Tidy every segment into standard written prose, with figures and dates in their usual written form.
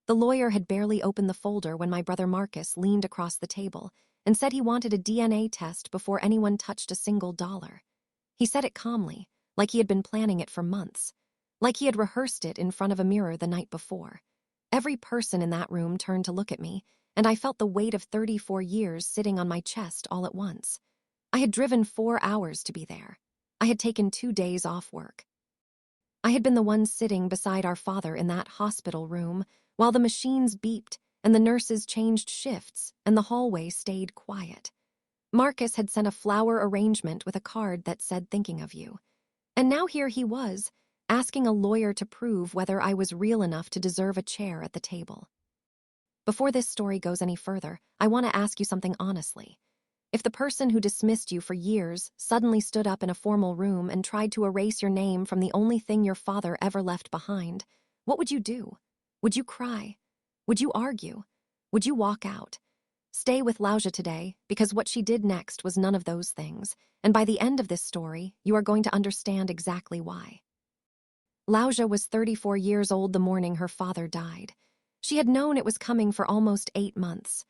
The lawyer had barely opened the folder when my brother Marcus leaned across the table and said he wanted a DNA test before anyone touched a single dollar. He said it calmly, like he had been planning it for months, like he had rehearsed it in front of a mirror the night before. Every person in that room turned to look at me, and I felt the weight of 34 years sitting on my chest all at once. I had driven 4 hours to be there. I had taken 2 days off work. I had been the one sitting beside our father in that hospital room while the machines beeped and the nurses changed shifts and the hallway stayed quiet. Marcus had sent a flower arrangement with a card that said thinking of you. And now here he was, asking a lawyer to prove whether I was real enough to deserve a chair at the table. Before this story goes any further, I want to ask you something honestly. If the person who dismissed you for years suddenly stood up in a formal room and tried to erase your name from the only thing your father ever left behind, what would you do? Would you cry? Would you argue? Would you walk out? Stay with Lousia today, because what she did next was none of those things, and by the end of this story, you are going to understand exactly why. Lousia was 34 years old the morning her father died. She had known it was coming for almost 8 months.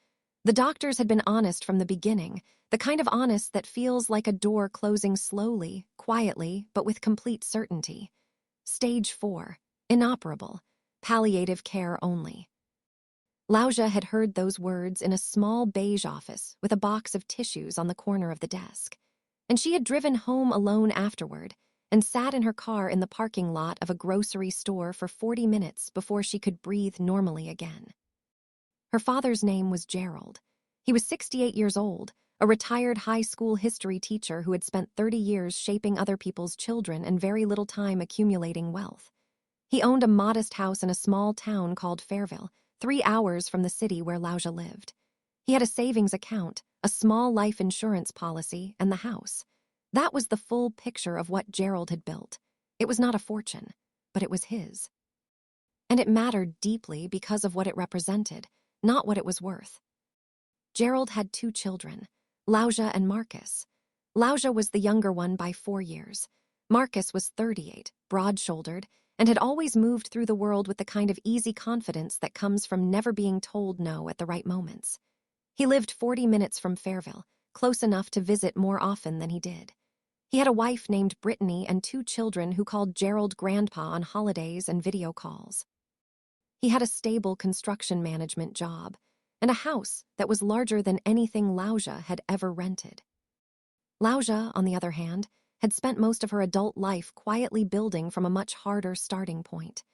The doctors had been honest from the beginning, the kind of honest that feels like a door closing slowly, quietly, but with complete certainty. Stage 4, inoperable, palliative care only. Lousia had heard those words in a small beige office with a box of tissues on the corner of the desk. And she had driven home alone afterward and sat in her car in the parking lot of a grocery store for 40 minutes before she could breathe normally again. Her father's name was Gerald. He was 68 years old, a retired high school history teacher who had spent 30 years shaping other people's children and very little time accumulating wealth. He owned a modest house in a small town called Fairville, 3 hours from the city where Lousia lived. He had a savings account, a small life insurance policy, and the house. That was the full picture of what Gerald had built. It was not a fortune, but it was his. And it mattered deeply because of what it represented, not what it was worth. Gerald had 2 children, Lousia and Marcus. Lousia was the younger one by 4 years. Marcus was 38, broad-shouldered, and had always moved through the world with the kind of easy confidence that comes from never being told no at the right moments. He lived 40 minutes from Fairville, close enough to visit more often than he did. He had a wife named Brittany and 2 children who called Gerald Grandpa on holidays and video calls. He had a stable construction management job and a house that was larger than anything Lousia had ever rented. Lousia, on the other hand, had spent most of her adult life quietly building from a much harder starting point.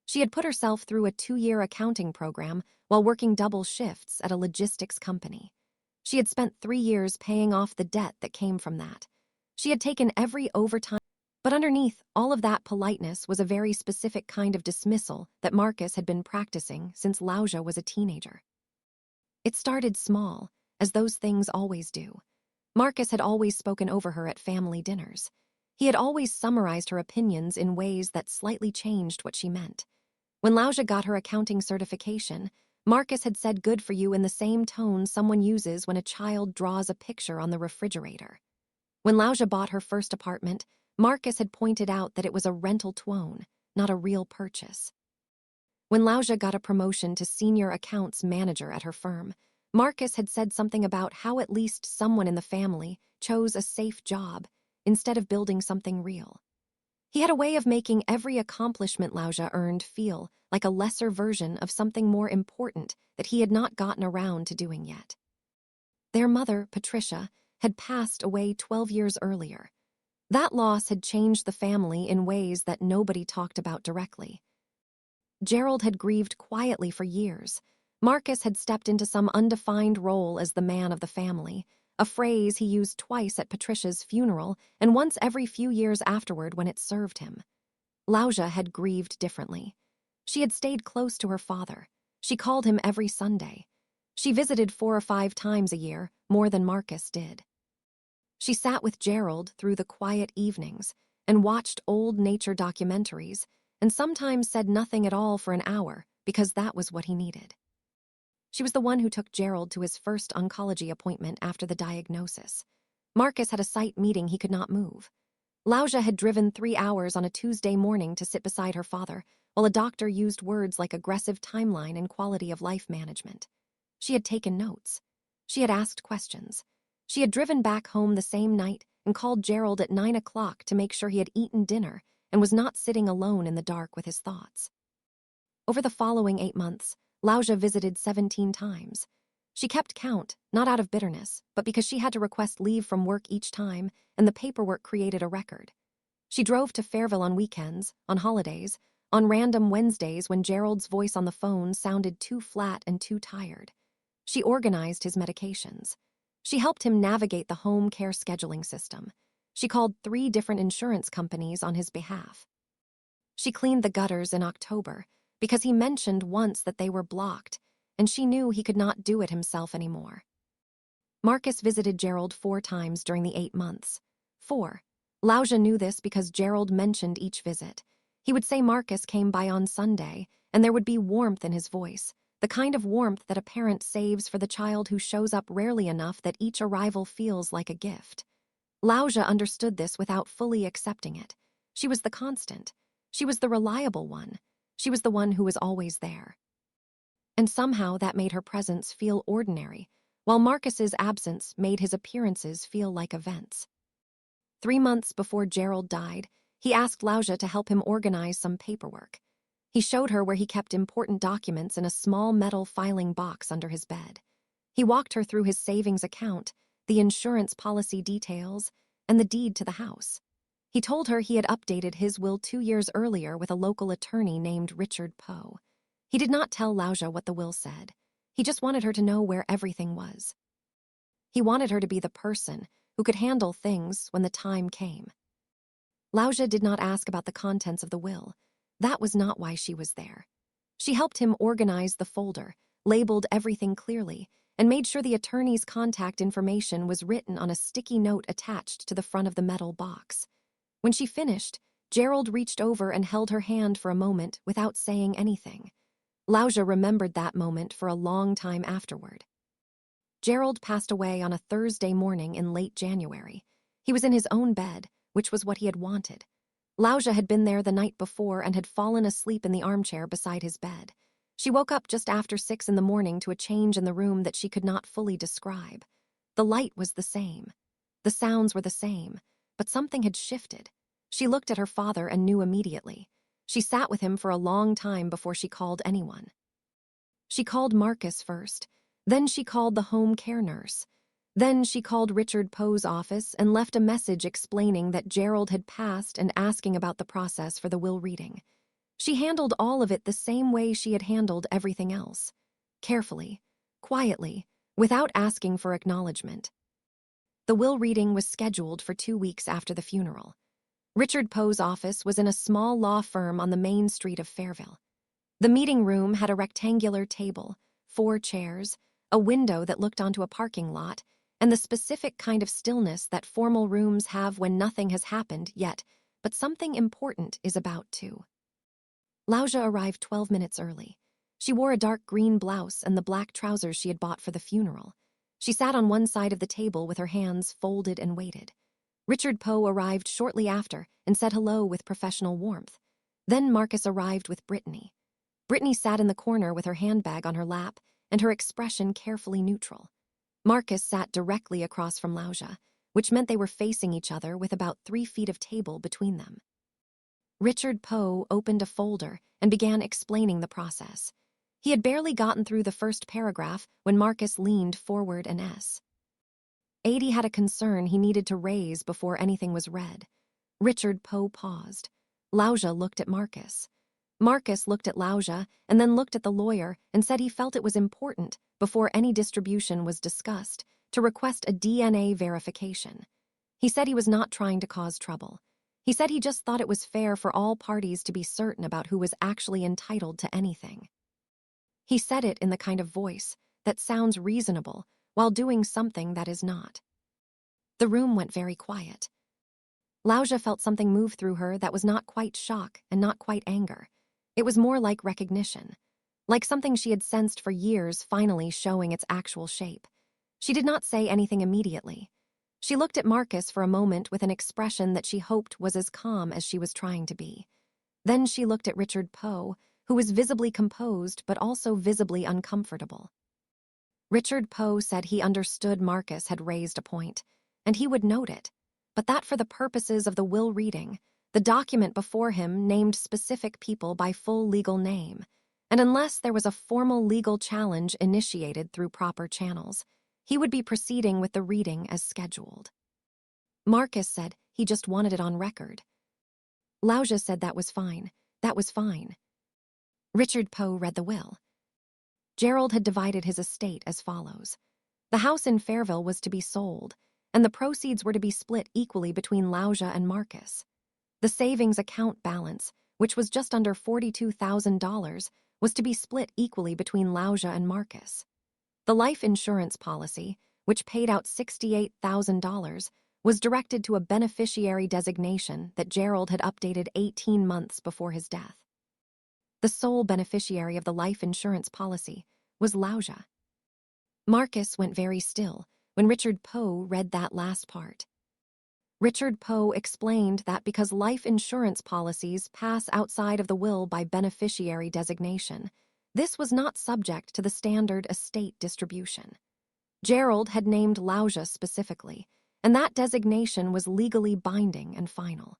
She had put herself through a 2-year accounting program while working double shifts at a logistics company. She had spent 3 years paying off the debt that came from that. She had taken every overtime, but underneath all of that politeness was a very specific kind of dismissal that Marcus had been practicing since Lousia was a teenager. It started small, as those things always do. Marcus had always spoken over her at family dinners. He had always summarized her opinions in ways that slightly changed what she meant. When Lousia got her accounting certification, Marcus had said good for you in the same tone someone uses when a child draws a picture on the refrigerator. When Lousia bought her first apartment, Marcus had pointed out that it was a rental twone, not a real purchase. When Lousia got a promotion to senior accounts manager at her firm, Marcus had said something about how at least someone in the family chose a safe job instead of building something real. He had a way of making every accomplishment Lousia earned feel like a lesser version of something more important that he had not gotten around to doing yet. Their mother, Patricia, had passed away 12 years earlier. That loss had changed the family in ways that nobody talked about directly. Gerald had grieved quietly for years. Marcus had stepped into some undefined role as the man of the family, a phrase he used twice at Patricia's funeral and once every few years afterward when it served him. Lousia had grieved differently. She had stayed close to her father. She called him every Sunday. She visited 4 or 5 times a year, more than Marcus did. She sat with Gerald through the quiet evenings and watched old nature documentaries and sometimes said nothing at all for an hour because that was what he needed. She was the one who took Gerald to his first oncology appointment after the diagnosis. Marcus had a site meeting he could not move. Lousia had driven 3 hours on a Tuesday morning to sit beside her father, while a doctor used words like aggressive timeline and quality of life management. She had taken notes. She had asked questions. She had driven back home the same night and called Gerald at 9 o'clock to make sure he had eaten dinner and was not sitting alone in the dark with his thoughts. Over the following 8 months, Lousia visited 17 times. She kept count, not out of bitterness, but because she had to request leave from work each time, and the paperwork created a record. She drove to Fairville on weekends, on holidays, on random Wednesdays when Gerald's voice on the phone sounded too flat and too tired. She organized his medications. She helped him navigate the home care scheduling system. She called 3 different insurance companies on his behalf. She cleaned the gutters in October because he mentioned once that they were blocked, and she knew he could not do it himself anymore. Marcus visited Gerald 4 times during the 8 months. 4. Lousia knew this because Gerald mentioned each visit. He would say Marcus came by on Sunday, and there would be warmth in his voice, the kind of warmth that a parent saves for the child who shows up rarely enough that each arrival feels like a gift. Lousia understood this without fully accepting it. She was the constant. She was the reliable one. She was the one who was always there. And somehow that made her presence feel ordinary, while Marcus's absence made his appearances feel like events. 3 months before Gerald died, he asked Lousia to help him organize some paperwork. He showed her where he kept important documents in a small metal filing box under his bed. He walked her through his savings account, the insurance policy details, and the deed to the house. He told her he had updated his will 2 years earlier with a local attorney named Richard Poe. He did not tell Lousia what the will said. He just wanted her to know where everything was. He wanted her to be the person who could handle things when the time came. Lousia did not ask about the contents of the will. That was not why she was there. She helped him organize the folder, labeled everything clearly, and made sure the attorney's contact information was written on a sticky note attached to the front of the metal box. When she finished, Gerald reached over and held her hand for a moment without saying anything. Lousia remembered that moment for a long time afterward. Gerald passed away on a Thursday morning in late January. He was in his own bed, which was what he had wanted. Lousia had been there the night before and had fallen asleep in the armchair beside his bed. She woke up just after 6 in the morning to a change in the room that she could not fully describe. The light was the same. The sounds were the same, but something had shifted. She looked at her father and knew immediately. She sat with him for a long time before she called anyone. She called Marcus first. Then she called the home care nurse. Then she called Richard Poe's office and left a message explaining that Gerald had passed and asking about the process for the will reading. She handled all of it the same way she had handled everything else. Carefully, quietly, without asking for acknowledgement. The will reading was scheduled for 2 weeks after the funeral. Richard Poe's office was in a small law firm on the main street of Fairville. The meeting room had a rectangular table, 4 chairs, a window that looked onto a parking lot, and the specific kind of stillness that formal rooms have when nothing has happened yet, but something important is about to. Lousia arrived 12 minutes early. She wore a dark green blouse and the black trousers she had bought for the funeral. She sat on one side of the table with her hands folded and waited. Richard Poe arrived shortly after and said hello with professional warmth. Then Marcus arrived with Brittany. Brittany sat in the corner with her handbag on her lap and her expression carefully neutral. Marcus sat directly across from Lousia, which meant they were facing each other with about 3 feet of table between them. Richard Poe opened a folder and began explaining the process. He had barely gotten through the first paragraph when Marcus leaned forward and s. Adi had a concern he needed to raise before anything was read. Richard Poe paused. Lousia looked at Marcus. Marcus looked at Lousia and then looked at the lawyer and said he felt it was important, before any distribution was discussed, to request a DNA verification. He said he was not trying to cause trouble. He said he just thought it was fair for all parties to be certain about who was actually entitled to anything. He said it in the kind of voice that sounds reasonable while doing something that is not. The room went very quiet. Lousia felt something move through her that was not quite shock and not quite anger. It was more like recognition, like something she had sensed for years finally showing its actual shape. She did not say anything immediately. She looked at Marcus for a moment with an expression that she hoped was as calm as she was trying to be. Then she looked at Richard Poe, who was visibly composed but also visibly uncomfortable. Richard Poe said he understood Marcus had raised a point, and he would note it, but that for the purposes of the will reading, the document before him named specific people by full legal name, and unless there was a formal legal challenge initiated through proper channels, he would be proceeding with the reading as scheduled. Marcus said he just wanted it on record. Lousia said that was fine. That was fine. Richard Poe read the will. Gerald had divided his estate as follows. The house in Fairville was to be sold, and the proceeds were to be split equally between Lousia and Marcus. The savings account balance, which was just under $42,000, was to be split equally between Lousia and Marcus. The life insurance policy, which paid out $68,000, was directed to a beneficiary designation that Gerald had updated 18 months before his death. The sole beneficiary of the life insurance policy was Lousia. Marcus went very still when Richard Poe read that last part. Richard Poe explained that because life insurance policies pass outside of the will by beneficiary designation, this was not subject to the standard estate distribution. Gerald had named Lousia specifically, and that designation was legally binding and final.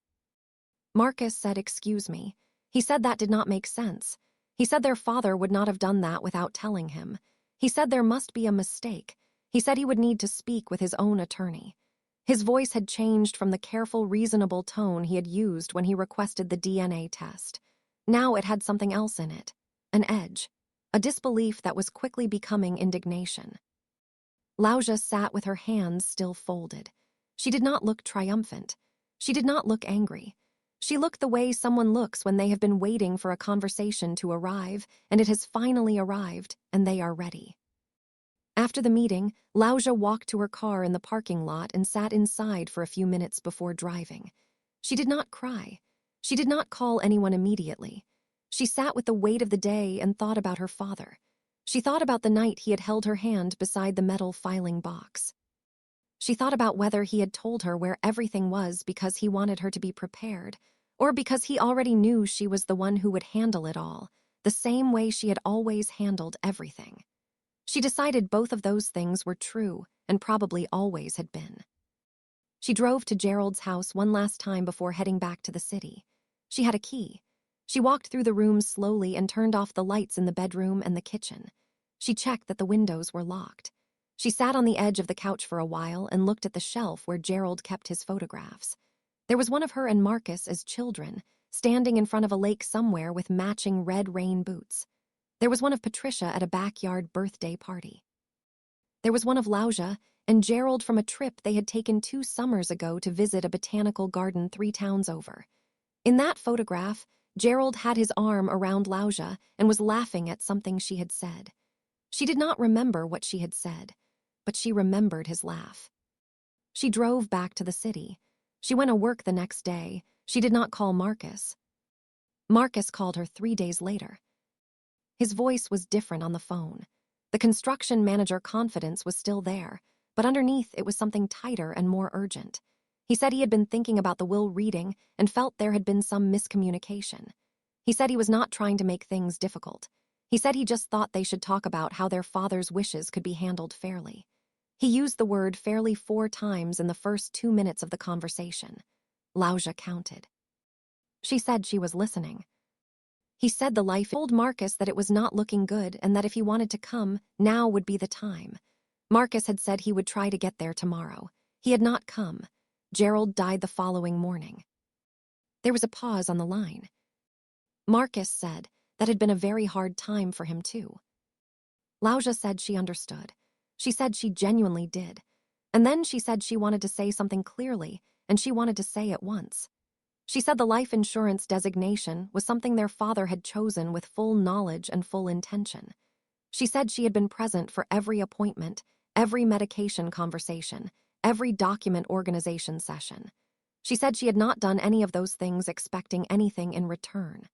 Marcus said, "Excuse me." He said that did not make sense. He said their father would not have done that without telling him. He said there must be a mistake. He said he would need to speak with his own attorney. His voice had changed from the careful, reasonable tone he had used when he requested the DNA test. Now it had something else in it, an edge, a disbelief that was quickly becoming indignation. Lousia sat with her hands still folded. She did not look triumphant. She did not look angry. She looked the way someone looks when they have been waiting for a conversation to arrive, and it has finally arrived, and they are ready. After the meeting, Lousia walked to her car in the parking lot and sat inside for a few minutes before driving. She did not cry. She did not call anyone immediately. She sat with the weight of the day and thought about her father. She thought about the night he had held her hand beside the metal filing box. She thought about whether he had told her where everything was because he wanted her to be prepared, or because he already knew she was the one who would handle it all, the same way she had always handled everything. She decided both of those things were true and probably always had been. She drove to Gerald's house one last time before heading back to the city. She had a key. She walked through the rooms slowly and turned off the lights in the bedroom and the kitchen. She checked that the windows were locked. She sat on the edge of the couch for a while and looked at the shelf where Gerald kept his photographs. There was one of her and Marcus as children, standing in front of a lake somewhere with matching red rain boots. There was one of Patricia at a backyard birthday party. There was one of Lousia and Gerald from a trip they had taken 2 summers ago to visit a botanical garden 3 towns over. In that photograph, Gerald had his arm around Lousia and was laughing at something she had said. She did not remember what she had said, but she remembered his laugh. She drove back to the city. She went to work the next day. She did not call Marcus. Marcus called her 3 days later. His voice was different on the phone. The construction manager confidence was still there, but underneath it was something tighter and more urgent. He said he had been thinking about the will reading and felt there had been some miscommunication. He said he was not trying to make things difficult. He said he just thought they should talk about how their father's wishes could be handled fairly. He used the word fairly 4 times in the first 2 minutes of the conversation. Lousia counted. She said she was listening. He said the life told Marcus that it was not looking good and that if he wanted to come, now would be the time. Marcus had said he would try to get there tomorrow. He had not come. Gerald died the following morning. There was a pause on the line. Marcus said that had been a very hard time for him too. Lousia said she understood. She said she genuinely did. And then she said she wanted to say something clearly, and she wanted to say it once. She said the life insurance designation was something their father had chosen with full knowledge and full intention. She said she had been present for every appointment, every medication conversation, every document organization session. She said she had not done any of those things expecting anything in return.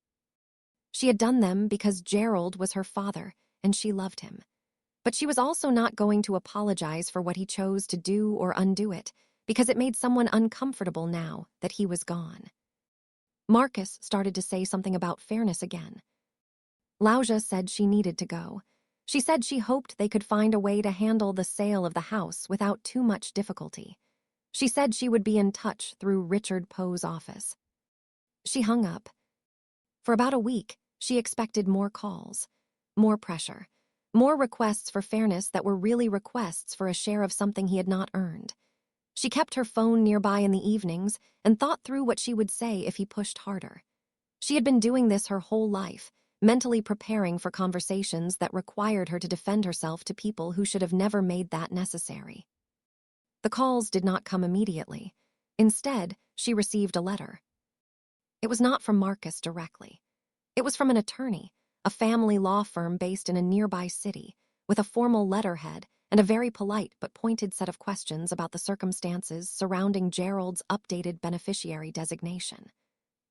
She had done them because Gerald was her father and she loved him. But she was also not going to apologize for what he chose to do or undo it, because it made someone uncomfortable now that he was gone. Marcus started to say something about fairness again. Lousia said she needed to go. She said she hoped they could find a way to handle the sale of the house without too much difficulty. She said she would be in touch through Richard Poe's office. She hung up. For about a week, she expected more calls, more pressure, more requests for fairness that were really requests for a share of something he had not earned. She kept her phone nearby in the evenings and thought through what she would say if he pushed harder. She had been doing this her whole life, mentally preparing for conversations that required her to defend herself to people who should have never made that necessary. The calls did not come immediately. Instead, she received a letter. It was not from Marcus directly. It was from an attorney, a family law firm based in a nearby city, with a formal letterhead and a very polite but pointed set of questions about the circumstances surrounding Gerald's updated beneficiary designation.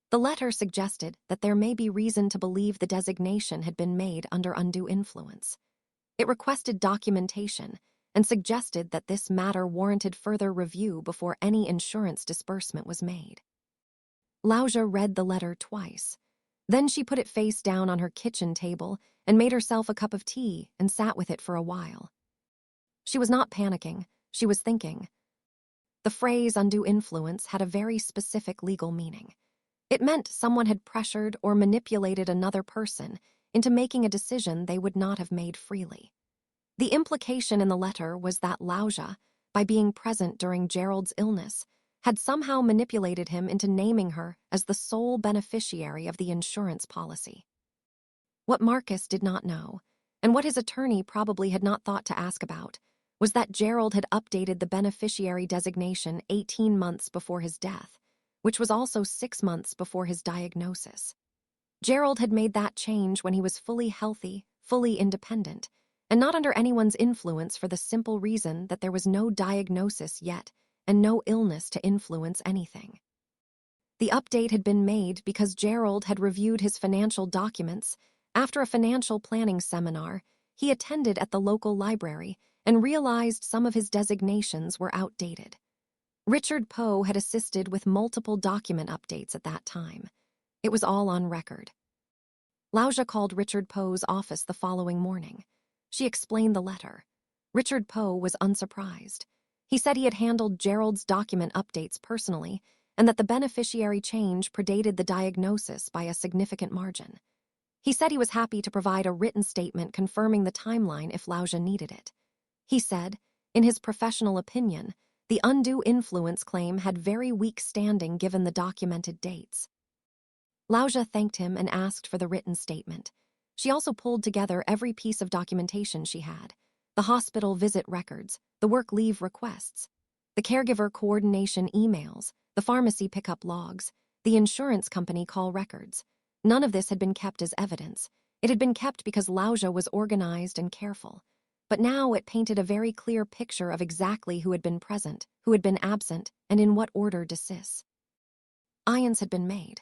The letter suggested that there may be reason to believe the designation had been made under undue influence. It requested documentation and suggested that this matter warranted further review before any insurance disbursement was made. Lousia read the letter twice. Then she put it face down on her kitchen table and made herself a cup of tea and sat with it for a while. She was not panicking, she was thinking. The phrase undue influence had a very specific legal meaning. It meant someone had pressured or manipulated another person into making a decision they would not have made freely. The implication in the letter was that Lousia, by being present during Gerald's illness, had somehow manipulated him into naming her as the sole beneficiary of the insurance policy. What Marcus did not know, and what his attorney probably had not thought to ask about, was that Gerald had updated the beneficiary designation 18 months before his death, which was also 6 months before his diagnosis. Gerald had made that change when he was fully healthy, fully independent, and not under anyone's influence for the simple reason that there was no diagnosis yet and no illness to influence anything. The update had been made because Gerald had reviewed his financial documents after a financial planning seminar he attended at the local library and realized some of his designations were outdated. Richard Poe had assisted with multiple document updates at that time. It was all on record. Lousia called Richard Poe's office the following morning. She explained the letter. Richard Poe was unsurprised. He said he had handled Gerald's document updates personally and that the beneficiary change predated the diagnosis by a significant margin. He said he was happy to provide a written statement confirming the timeline if Lousia needed it. He said, in his professional opinion, the undue influence claim had very weak standing given the documented dates. Lousia thanked him and asked for the written statement. She also pulled together every piece of documentation she had: the hospital visit records, the work leave requests, the caregiver coordination emails, the pharmacy pickup logs, the insurance company call records. None of this had been kept as evidence. It had been kept because Lousia was organized and careful. But now it painted a very clear picture of exactly who had been present, who had been absent, and in what order decease. Ions had been made.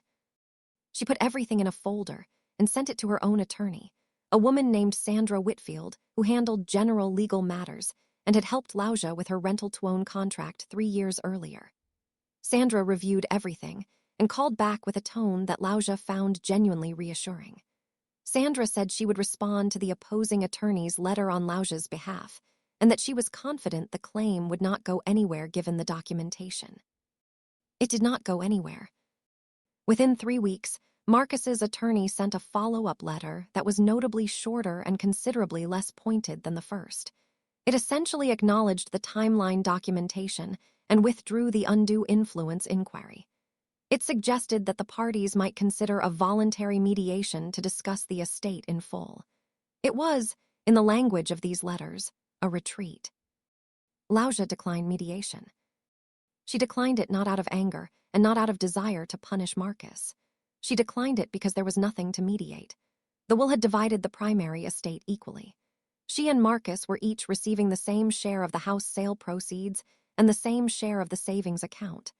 She put everything in a folder and sent it to her own attorney, a woman named Sandra Whitfield, who handled general legal matters and had helped Lousia with her rental-to-own contract 3 years earlier. Sandra reviewed everything and called back with a tone that Lousia found genuinely reassuring. Sandra said she would respond to the opposing attorney's letter on Lousia's behalf, and that she was confident the claim would not go anywhere given the documentation. It did not go anywhere. Within 3 weeks, Marcus's attorney sent a follow-up letter that was notably shorter and considerably less pointed than the first. It essentially acknowledged the timeline documentation and withdrew the undue influence inquiry. It suggested that the parties might consider a voluntary mediation to discuss the estate in full. It was, in the language of these letters, a retreat. Lousia declined mediation. She declined it not out of anger and not out of desire to punish Marcus. She declined it because there was nothing to mediate. The will had divided the primary estate equally. She and Marcus were each receiving the same share of the house sale proceeds and the same share of the savings account.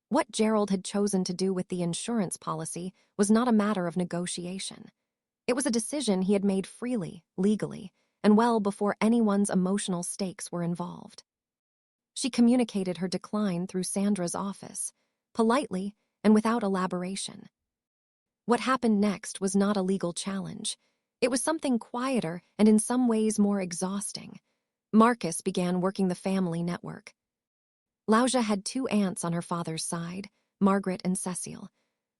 What Gerald had chosen to do with the insurance policy was not a matter of negotiation. It was a decision he had made freely, legally, and well before anyone's emotional stakes were involved. She communicated her decline through Sandra's office, politely and without elaboration. What happened next was not a legal challenge. It was something quieter and in some ways more exhausting. Marcus began working the family network. Lousia had two aunts on her father's side, Margaret and Cecile.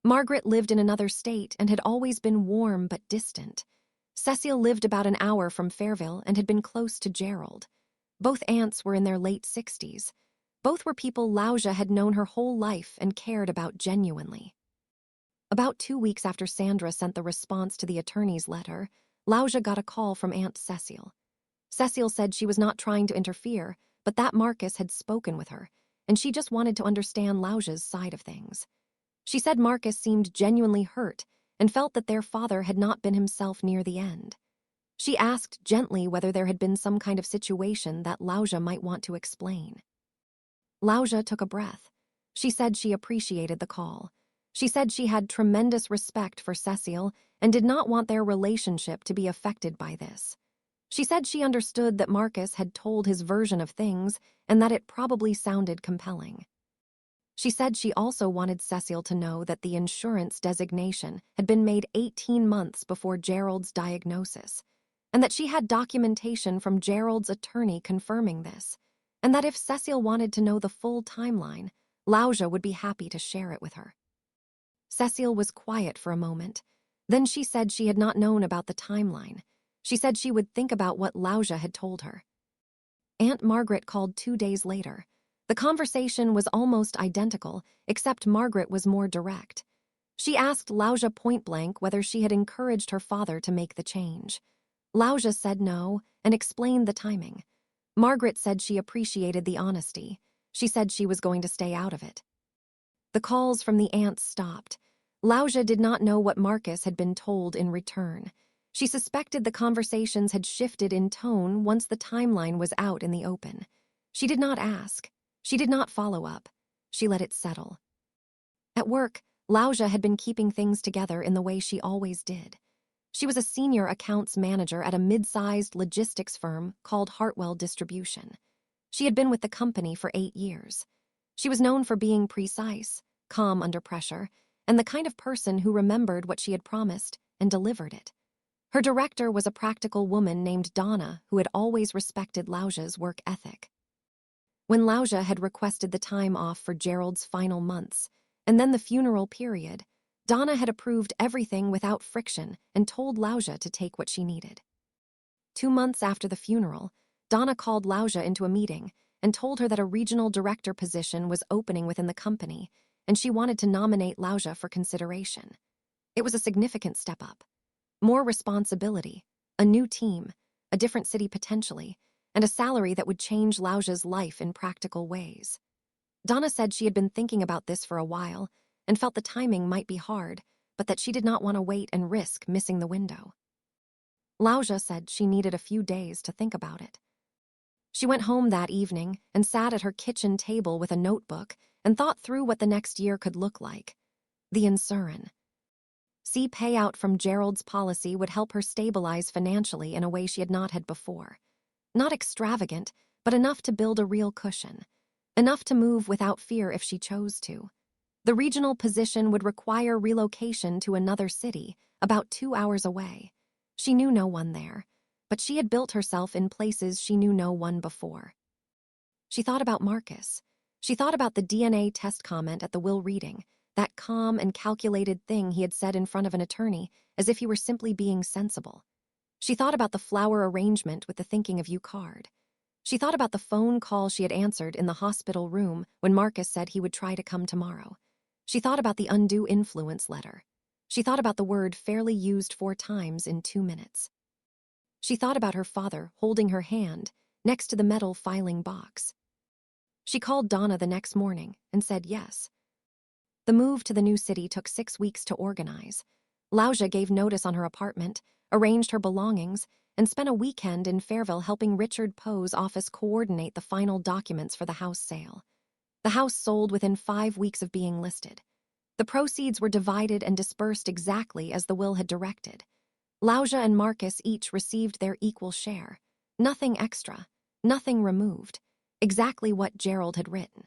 Margaret lived in another state and had always been warm but distant. Cecile lived about an hour from Fairville and had been close to Gerald. Both aunts were in their late 60s. Both were people Lousia had known her whole life and cared about genuinely. About 2 weeks after Sandra sent the response to the attorney's letter, Lousia got a call from Aunt Cecile. Cecile said she was not trying to interfere, but that Marcus had spoken with her, and she just wanted to understand Lousia's side of things. She said Marcus seemed genuinely hurt and felt that their father had not been himself near the end. She asked gently whether there had been some kind of situation that Lousia might want to explain. Lousia took a breath. She said she appreciated the call. She said she had tremendous respect for Cecile and did not want their relationship to be affected by this. She said she understood that Marcus had told his version of things and that it probably sounded compelling. She said she also wanted Cecile to know that the insurance designation had been made 18 months before Gerald's diagnosis, and that she had documentation from Gerald's attorney confirming this, and that if Cecile wanted to know the full timeline, Lousia would be happy to share it with her. Cecile was quiet for a moment. Then she said she had not known about the timeline. She said she would think about what Lousia had told her. Aunt Margaret called 2 days later. The conversation was almost identical, except Margaret was more direct. She asked Lousia point-blank whether she had encouraged her father to make the change. Lousia said no and explained the timing. Margaret said she appreciated the honesty. She said she was going to stay out of it. The calls from the aunts stopped. Lousia did not know what Marcus had been told in return. She suspected the conversations had shifted in tone once the timeline was out in the open. She did not ask. She did not follow up. She let it settle. At work, Lousia had been keeping things together in the way she always did. She was a senior accounts manager at a mid-sized logistics firm called Hartwell Distribution. She had been with the company for 8 years. She was known for being precise, calm under pressure, and the kind of person who remembered what she had promised and delivered it. Her director was a practical woman named Donna who had always respected Lousia's work ethic. When Lousia had requested the time off for Gerald's final months, and then the funeral period, Donna had approved everything without friction and told Lousia to take what she needed. 2 months after the funeral, Donna called Lousia into a meeting and told her that a regional director position was opening within the company, and she wanted to nominate Lousia for consideration. It was a significant step up. More responsibility, a new team, a different city potentially, and a salary that would change Lousia's life in practical ways. Donna said she had been thinking about this for a while and felt the timing might be hard, but that she did not want to wait and risk missing the window. Lousia said she needed a few days to think about it. She went home that evening and sat at her kitchen table with a notebook and thought through what the next year could look like. The insurance. See, payout from Gerald's policy would help her stabilize financially in a way she had not had before. Not extravagant, but enough to build a real cushion. Enough to move without fear if she chose to. The regional position would require relocation to another city, about 2 hours away. She knew no one there, but she had built herself in places she knew no one before. She thought about Marcus. She thought about the DNA test comment at the will reading, that calm and calculated thing he had said in front of an attorney, as if he were simply being sensible. She thought about the flower arrangement with the thinking of you card. She thought about the phone call she had answered in the hospital room when Marcus said he would try to come tomorrow. She thought about the undue influence letter. She thought about the word fairly used 4 times in 2 minutes. She thought about her father holding her hand next to the metal filing box. She called Donna the next morning and said yes. The move to the new city took 6 weeks to organize. Lousia gave notice on her apartment, arranged her belongings, and spent a weekend in Fairville helping Richard Poe's office coordinate the final documents for the house sale. The house sold within 5 weeks of being listed. The proceeds were divided and dispersed exactly as the will had directed. Lousia and Marcus each received their equal share. Nothing extra, nothing removed. Exactly what Gerald had written.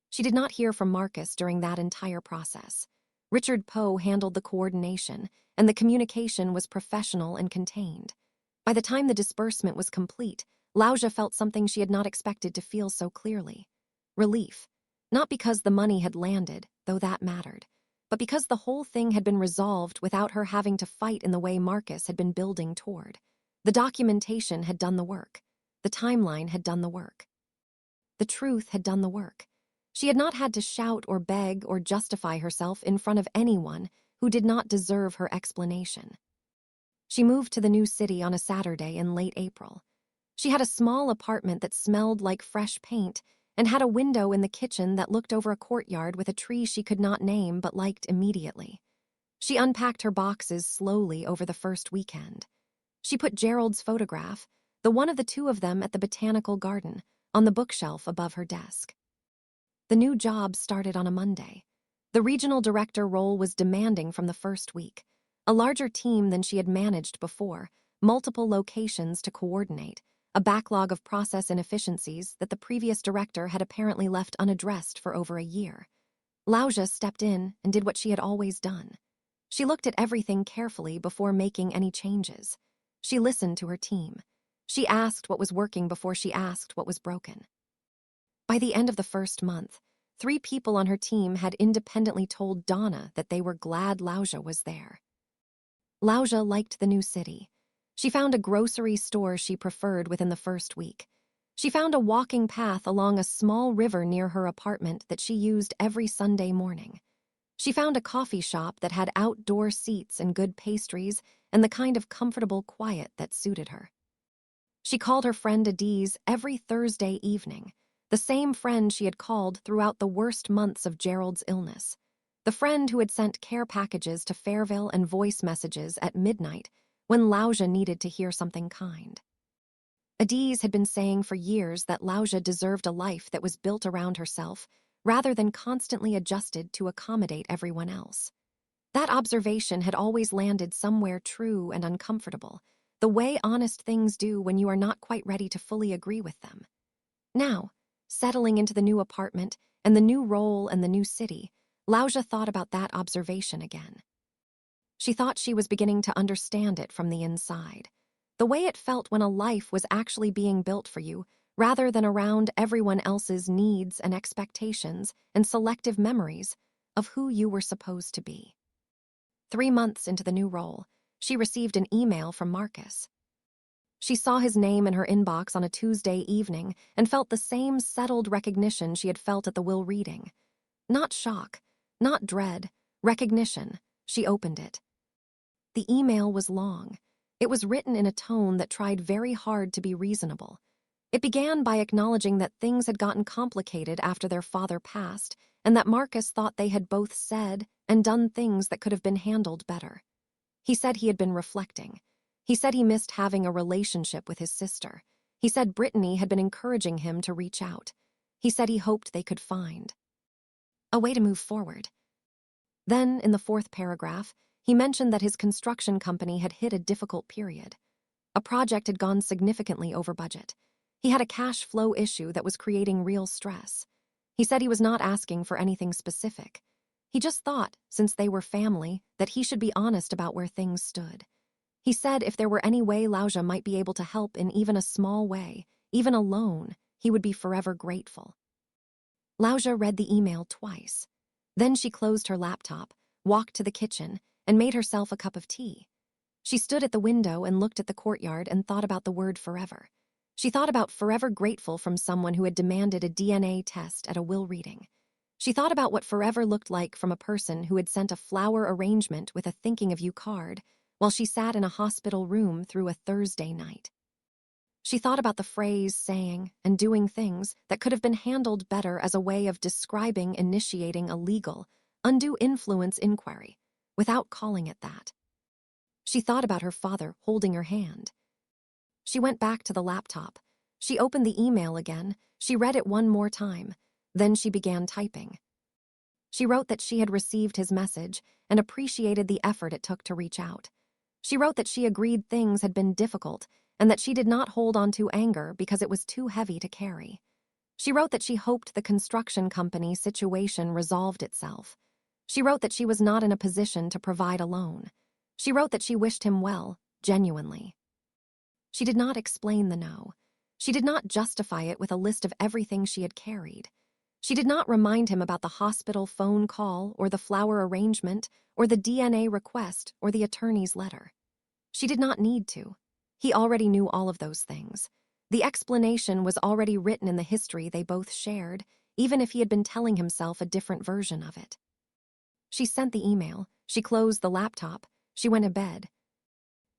She did not hear from Marcus during that entire process. Richard Poe handled the coordination, and the communication was professional and contained. By the time the disbursement was complete, Lousia felt something she had not expected to feel so clearly. Relief. Not because the money had landed, though that mattered, but because the whole thing had been resolved without her having to fight in the way Marcus had been building toward. The documentation had done the work. The timeline had done the work. The truth had done the work. She had not had to shout or beg or justify herself in front of anyone who did not deserve her explanation. She moved to the new city on a Saturday in late April. She had a small apartment that smelled like fresh paint and had a window in the kitchen that looked over a courtyard with a tree she could not name but liked immediately. She unpacked her boxes slowly over the first weekend. She put Gerald's photograph, the one of the two of them at the botanical garden, on the bookshelf above her desk. The new job started on a Monday. The regional director role was demanding from the first week. A larger team than she had managed before, multiple locations to coordinate, a backlog of process inefficiencies that the previous director had apparently left unaddressed for over a year. Lousia stepped in and did what she had always done. She looked at everything carefully before making any changes. She listened to her team. She asked what was working before she asked what was broken. By the end of the first month, 3 people on her team had independently told Donna that they were glad Lousia was there. Lousia liked the new city. She found a grocery store she preferred within the first week. She found a walking path along a small river near her apartment that she used every Sunday morning. She found a coffee shop that had outdoor seats and good pastries and the kind of comfortable quiet that suited her. She called her friend Adiz every Thursday evening, the same friend she had called throughout the worst months of Gerald's illness, the friend who had sent care packages to Fairville and voice messages at midnight when Lousia needed to hear something kind. Adiz had been saying for years that Lousia deserved a life that was built around herself rather than constantly adjusted to accommodate everyone else. That observation had always landed somewhere true and uncomfortable, the way honest things do when you are not quite ready to fully agree with them. Now, settling into the new apartment and the new role and the new city, Lousia thought about that observation again. She thought she was beginning to understand it from the inside, the way it felt when a life was actually being built for you rather than around everyone else's needs and expectations and selective memories of who you were supposed to be. 3 months into the new role, she received an email from Marcus. She saw his name in her inbox on a Tuesday evening and felt the same settled recognition she had felt at the will reading. Not shock, not dread, recognition. She opened it. The email was long. It was written in a tone that tried very hard to be reasonable. It began by acknowledging that things had gotten complicated after their father passed and that Marcus thought they had both said and done things that could have been handled better. He said he had been reflecting. He said he missed having a relationship with his sister. He said Brittany had been encouraging him to reach out. He said he hoped they could find a way to move forward. Then, in the 4th paragraph, he mentioned that his construction company had hit a difficult period. A project had gone significantly over budget. He had a cash flow issue that was creating real stress. He said he was not asking for anything specific. He just thought, since they were family, that he should be honest about where things stood. He said if there were any way Lousia might be able to help in even a small way, even a loan, he would be forever grateful. Lousia read the email twice. Then she closed her laptop, walked to the kitchen, and made herself a cup of tea. She stood at the window and looked at the courtyard and thought about the word forever. She thought about forever grateful from someone who had demanded a DNA test at a will reading. She thought about what forever looked like from a person who had sent a flower arrangement with a thinking of you card while she sat in a hospital room through a Thursday night. She thought about the phrase saying and doing things that could have been handled better as a way of describing initiating a legal, undue influence inquiry, without calling it that. She thought about her father holding her hand. She went back to the laptop. She opened the email again. She read it one more time. Then she began typing. She wrote that she had received his message and appreciated the effort it took to reach out. She wrote that she agreed things had been difficult and that she did not hold on to anger because it was too heavy to carry. She wrote that she hoped the construction company situation resolved itself. She wrote that she was not in a position to provide alone. She wrote that she wished him well, genuinely. She did not explain the no. She did not justify it with a list of everything she had carried. She did not remind him about the hospital phone call or the flower arrangement or the DNA request or the attorney's letter. She did not need to. He already knew all of those things. The explanation was already written in the history they both shared, even if he had been telling himself a different version of it. She sent the email. She closed the laptop. She went to bed.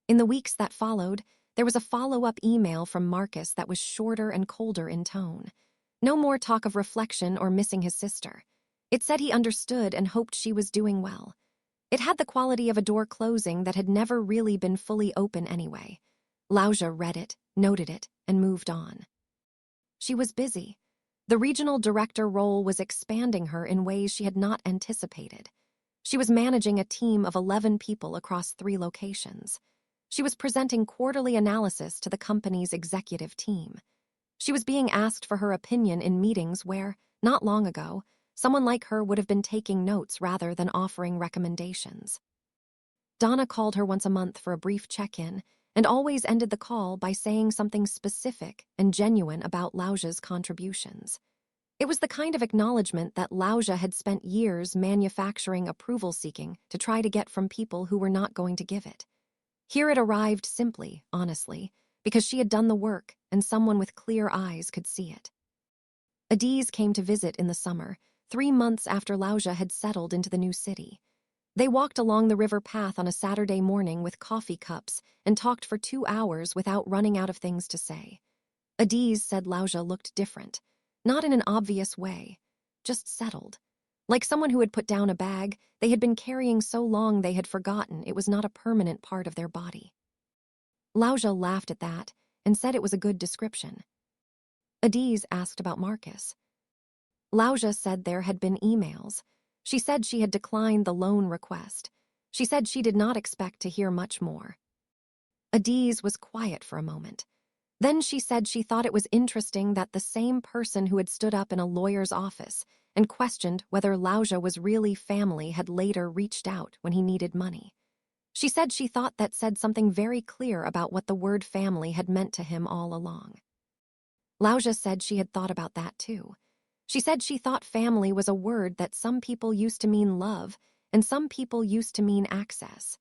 In the weeks that followed, there was a follow-up email from Marcus that was shorter and colder in tone. No more talk of reflection or missing his sister. It said he understood and hoped she was doing well. It had the quality of a door closing that had never really been fully open anyway. Lousia read it, noted it, and moved on. She was busy. The regional director role was expanding her in ways she had not anticipated. She was managing a team of 11 people across 3 locations. She was presenting quarterly analysis to the company's executive team. She was being asked for her opinion in meetings where, not long ago, someone like her would have been taking notes rather than offering recommendations. Donna called her once a month for a brief check-in and always ended the call by saying something specific and genuine about Lousia's contributions. It was the kind of acknowledgement that Lousia had spent years manufacturing approval-seeking to try to get from people who were not going to give it. Here it arrived simply, honestly, because she had done the work and someone with clear eyes could see it. Adiz came to visit in the summer, 3 months after Lousia had settled into the new city. They walked along the river path on a Saturday morning with coffee cups and talked for 2 hours without running out of things to say. Adiz said Lousia looked different, not in an obvious way, just settled. Like someone who had put down a bag they had been carrying so long they had forgotten it was not a permanent part of their body. Lousia laughed at that and said it was a good description. Adiz asked about Marcus. Lousia said there had been emails. She said she had declined the loan request. She said she did not expect to hear much more. Adiz was quiet for a moment. Then she said she thought it was interesting that the same person who had stood up in a lawyer's office and questioned whether Lousia was really family had later reached out when he needed money. She said she thought that said something very clear about what the word family had meant to him all along. Lousia said she had thought about that too. She said she thought family was a word that some people used to mean love and some people used to mean access.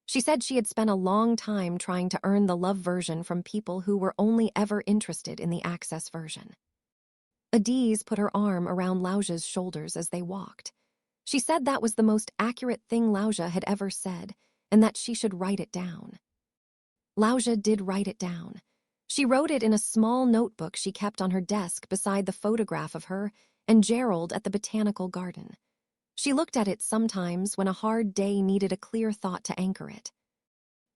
She said she had spent a long time trying to earn the love version from people who were only ever interested in the access version. Adiz put her arm around Lousia's shoulders as they walked. She said that was the most accurate thing Lousia had ever said, and that she should write it down. Lousia did write it down. She wrote it in a small notebook she kept on her desk beside the photograph of her and Gerald at the botanical garden. She looked at it sometimes when a hard day needed a clear thought to anchor it.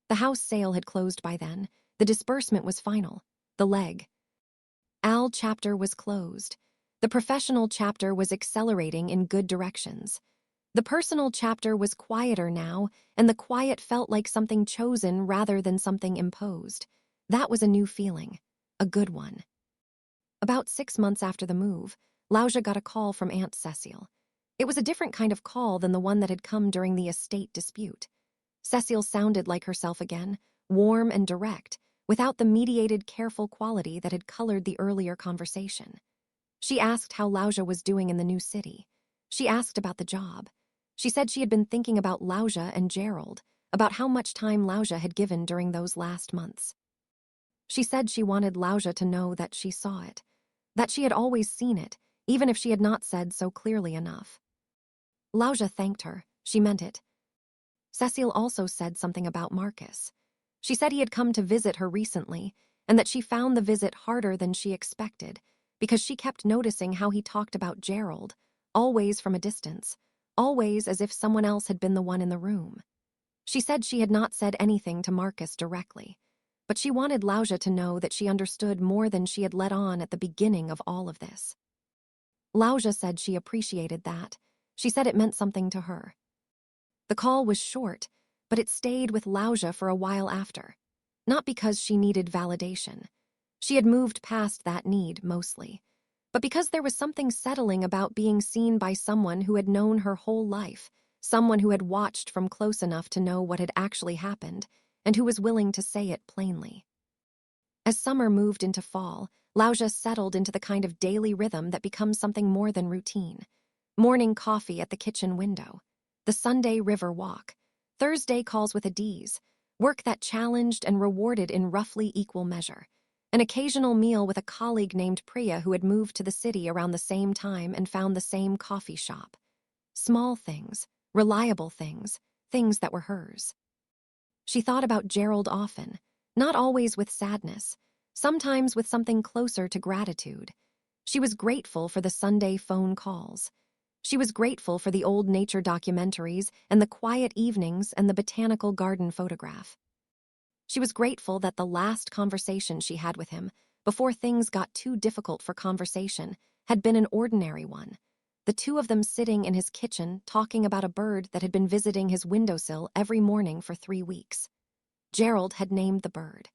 The house sale had closed by then. The disbursement was final. The leg. Al chapter was closed. The professional chapter was accelerating in good directions. The personal chapter was quieter now, and the quiet felt like something chosen rather than something imposed. That was a new feeling. A good one. About 6 months after the move, Lousia got a call from Aunt Cecile. It was a different kind of call than the one that had come during the estate dispute. Cecile sounded like herself again, warm and direct, without the mediated, careful quality that had colored the earlier conversation. She asked how Lousia was doing in the new city. She asked about the job. She said she had been thinking about Lousia and Gerald, about how much time Lousia had given during those last months. She said she wanted Lousia to know that she saw it, that she had always seen it, even if she had not said so clearly enough. Lousia thanked her. She meant it. Cecile also said something about Marcus. She said he had come to visit her recently, and that she found the visit harder than she expected, because she kept noticing how he talked about Gerald, always from a distance, always as if someone else had been the one in the room. She said she had not said anything to Marcus directly, but she wanted Lousia to know that she understood more than she had let on at the beginning of all of this. Lousia said she appreciated that. She said it meant something to her. The call was short, but it stayed with Lousia for a while after. Not because she needed validation. She had moved past that need, mostly. But because there was something settling about being seen by someone who had known her whole life, someone who had watched from close enough to know what had actually happened, and who was willing to say it plainly. As summer moved into fall, Lousia settled into the kind of daily rhythm that becomes something more than routine. Morning coffee at the kitchen window, the Sunday river walk, Thursday calls with Adie's, work that challenged and rewarded in roughly equal measure, an occasional meal with a colleague named Priya who had moved to the city around the same time and found the same coffee shop. Small things, reliable things, things that were hers. She thought about Gerald often, not always with sadness, sometimes with something closer to gratitude. She was grateful for the Sunday phone calls. She was grateful for the old nature documentaries and the quiet evenings and the botanical garden photograph. She was grateful that the last conversation she had with him, before things got too difficult for conversation, had been an ordinary one. The two of them sitting in his kitchen talking about a bird that had been visiting his windowsill every morning for 3 weeks. Gerald had named the bird.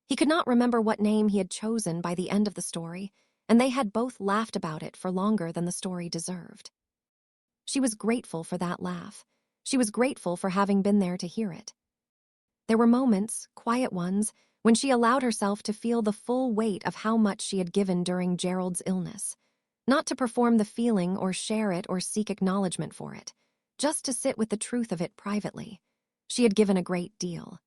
He could not remember what name he had chosen by the end of the story, and they had both laughed about it for longer than the story deserved. She was grateful for that laugh. She was grateful for having been there to hear it. There were moments, quiet ones, when she allowed herself to feel the full weight of how much she had given during Gerald's illness. Not to perform the feeling or share it or seek acknowledgement for it, just to sit with the truth of it privately. She had given a great deal.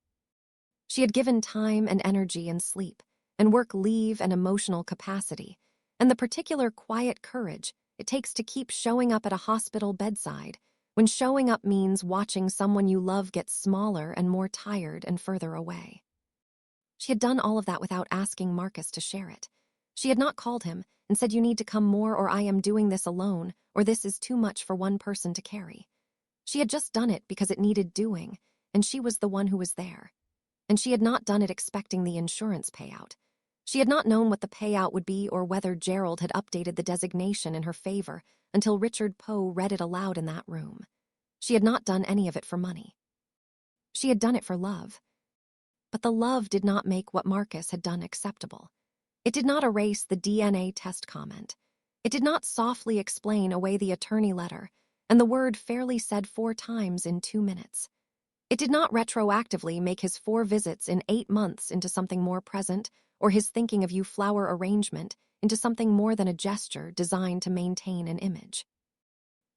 She had given time and energy and sleep, and work leave and emotional capacity, and the particular quiet courage it takes to keep showing up at a hospital bedside, when showing up means watching someone you love get smaller and more tired and further away. She had done all of that without asking Marcus to share it. She had not called him and said, "You need to come more," or "I am doing this alone," or "This is too much for one person to carry." She had just done it because it needed doing, and she was the one who was there. And she had not done it expecting the insurance payout. She had not known what the payout would be or whether Gerald had updated the designation in her favor until Richard Poe read it aloud in that room. She had not done any of it for money. She had done it for love. But the love did not make what Marcus had done acceptable. It did not erase the DNA test comment. It did not softly explain away the attorney letter, and the word fairly said 4 times in 2 minutes. It did not retroactively make his 4 visits in 8 months into something more present, or his thinking of you flower arrangement into something more than a gesture designed to maintain an image.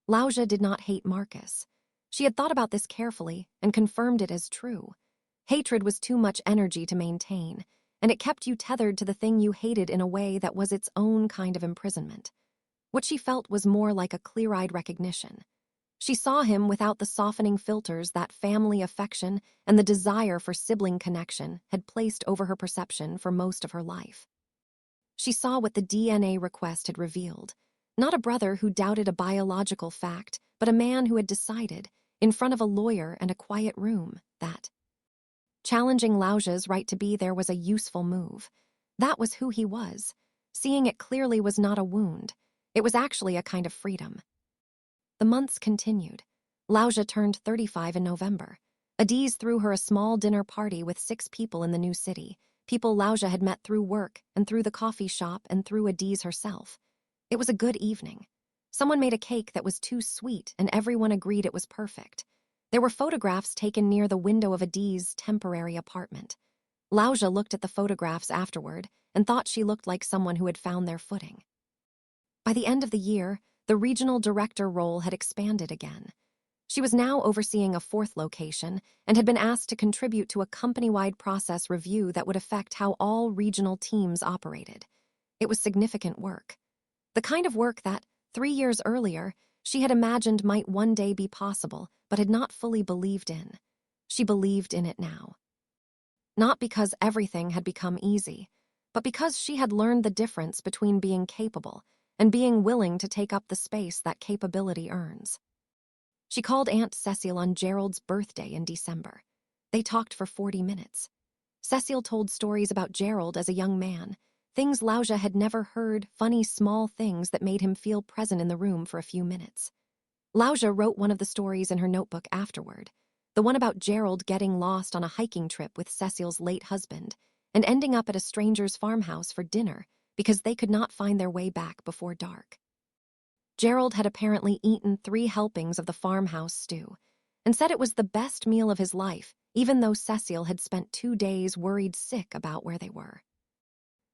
Lousia did not hate Marcus. She had thought about this carefully and confirmed it as true. Hatred was too much energy to maintain, and it kept you tethered to the thing you hated in a way that was its own kind of imprisonment. What she felt was more like a clear-eyed recognition. She saw him without the softening filters that family affection and the desire for sibling connection had placed over her perception for most of her life. She saw what the DNA request had revealed, not a brother who doubted a biological fact, but a man who had decided, in front of a lawyer and a quiet room, that challenging Lousia's right to be there was a useful move. That was who he was. Seeing it clearly was not a wound. It was actually a kind of freedom. The months continued. Lousia turned 35 in November. Adie's threw her a small dinner party with 6 people in the new city, people Lousia had met through work and through the coffee shop and through Adie's herself. It was a good evening. Someone made a cake that was too sweet and everyone agreed it was perfect. There were photographs taken near the window of Adie's temporary apartment. Lousia looked at the photographs afterward and thought she looked like someone who had found their footing. By the end of the year, the regional director role had expanded again. She was now overseeing a 4th location and had been asked to contribute to a company-wide process review that would affect how all regional teams operated. It was significant work. The kind of work that, 3 years earlier, she had imagined might one day be possible, but had not fully believed in. She believed in it now. Not because everything had become easy, but because she had learned the difference between being capable and being willing to take up the space that capability earns. She called Aunt Cecile on Gerald's birthday in December. They talked for 40 minutes. Cecile told stories about Gerald as a young man, things Lousia had never heard, funny small things that made him feel present in the room for a few minutes. Lousia wrote one of the stories in her notebook afterward, the one about Gerald getting lost on a hiking trip with Cecile's late husband and ending up at a stranger's farmhouse for dinner because they could not find their way back before dark. Gerald had apparently eaten 3 helpings of the farmhouse stew and said it was the best meal of his life, even though Cecile had spent 2 days worried sick about where they were.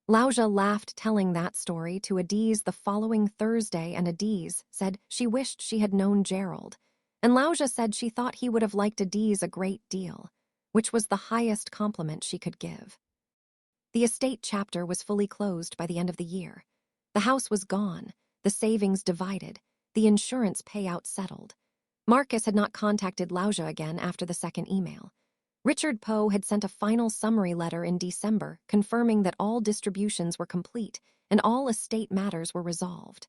Lousia laughed telling that story to Adiz the following Thursday, and Adiz said she wished she had known Gerald, and Lousia said she thought he would have liked Adiz a great deal, which was the highest compliment she could give. The estate chapter was fully closed by the end of the year. The house was gone, the savings divided, the insurance payout settled. Marcus had not contacted Lousia again after the second email. Richard Poe had sent a final summary letter in December confirming that all distributions were complete and all estate matters were resolved.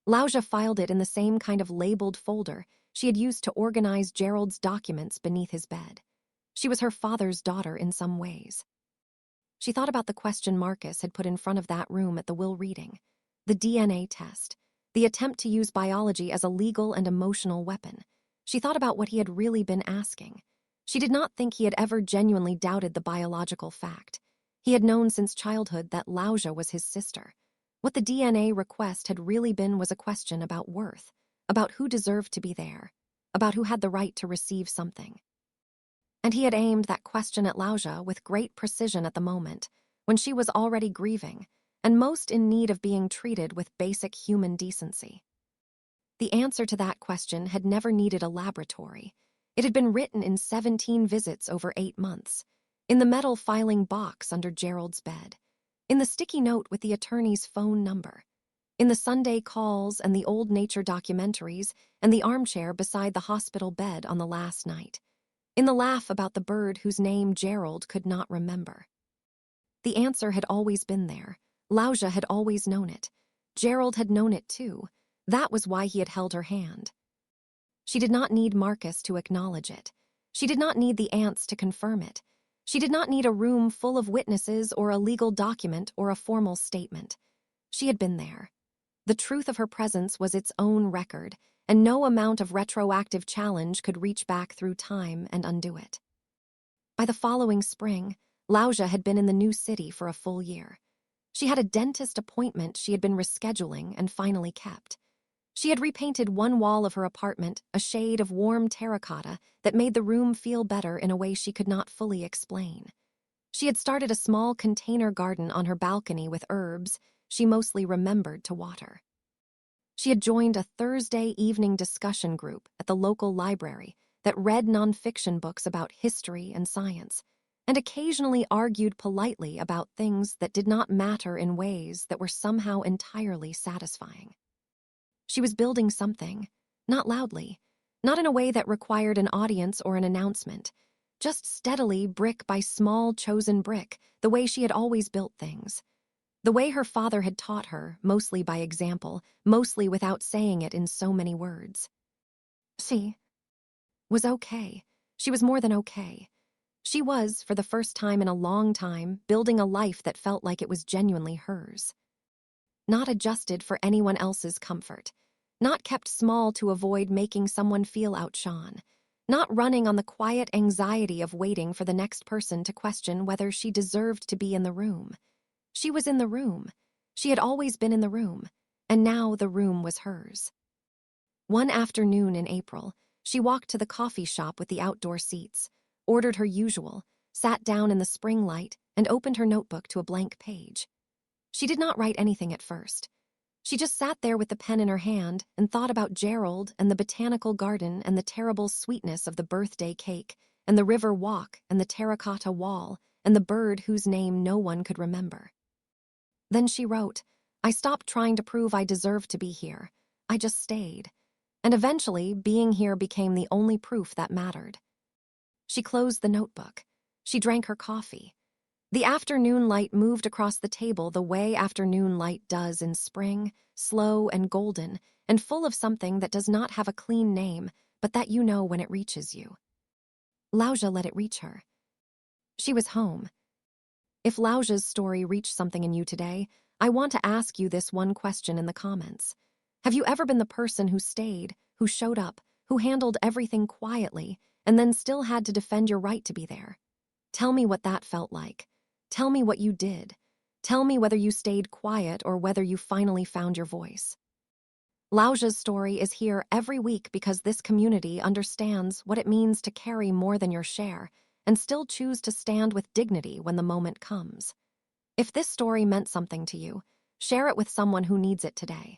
Lousia filed it in the same kind of labeled folder she had used to organize Gerald's documents beneath his bed. She was her father's daughter in some ways. She thought about the question Marcus had put in front of that room at the will reading, the DNA test, the attempt to use biology as a legal and emotional weapon. She thought about what he had really been asking. She did not think he had ever genuinely doubted the biological fact. He had known since childhood that Lousia was his sister. What the DNA request had really been was a question about worth, about who deserved to be there, about who had the right to receive something. And he had aimed that question at Lousia with great precision at the moment, when she was already grieving, and most in need of being treated with basic human decency. The answer to that question had never needed a laboratory. It had been written in 17 visits over 8 months, in the metal filing box under Gerald's bed, in the sticky note with the attorney's phone number, in the Sunday calls and the old nature documentaries and the armchair beside the hospital bed on the last night, in the laugh about the bird whose name Gerald could not remember. The answer had always been there. Lousia had always known it. Gerald had known it too. That was why he had held her hand. She did not need Marcus to acknowledge it. She did not need the aunts to confirm it. She did not need a room full of witnesses or a legal document or a formal statement. She had been there. The truth of her presence was its own record, and no amount of retroactive challenge could reach back through time and undo it. By the following spring, Lousia had been in the new city for a full year. She had a dentist appointment she had been rescheduling and finally kept. She had repainted one wall of her apartment a shade of warm terracotta that made the room feel better in a way she could not fully explain. She had started a small container garden on her balcony with herbs she mostly remembered to water. She had joined a Thursday evening discussion group at the local library that read nonfiction books about history and science, and occasionally argued politely about things that did not matter in ways that were somehow entirely satisfying. She was building something, not loudly, not in a way that required an audience or an announcement, just steadily, brick by small chosen brick, the way she had always built things. The way her father had taught her, mostly by example, mostly without saying it in so many words. She was okay. She was more than okay. She was, for the first time in a long time, building a life that felt like it was genuinely hers. Not adjusted for anyone else's comfort, not kept small to avoid making someone feel outshone, not running on the quiet anxiety of waiting for the next person to question whether she deserved to be in the room. She was in the room. She had always been in the room, and now the room was hers. One afternoon in April, she walked to the coffee shop with the outdoor seats, ordered her usual, sat down in the spring light, and opened her notebook to a blank page. She did not write anything at first. She just sat there with the pen in her hand and thought about Gerald and the botanical garden and the terrible sweetness of the birthday cake and the river walk and the terracotta wall and the bird whose name no one could remember. Then she wrote, "I stopped trying to prove I deserved to be here. I just stayed. And eventually, being here became the only proof that mattered." She closed the notebook. She drank her coffee. The afternoon light moved across the table the way afternoon light does in spring, slow and golden, and full of something that does not have a clean name, but that you know when it reaches you. Lousia let it reach her. She was home. If Lousia's story reached something in you today, I want to ask you this one question in the comments. Have you ever been the person who stayed, who showed up, who handled everything quietly, and then still had to defend your right to be there? Tell me what that felt like. Tell me what you did. Tell me whether you stayed quiet or whether you finally found your voice. Lousia's story is here every week because this community understands what it means to carry more than your share and still choose to stand with dignity when the moment comes. If this story meant something to you, share it with someone who needs it today.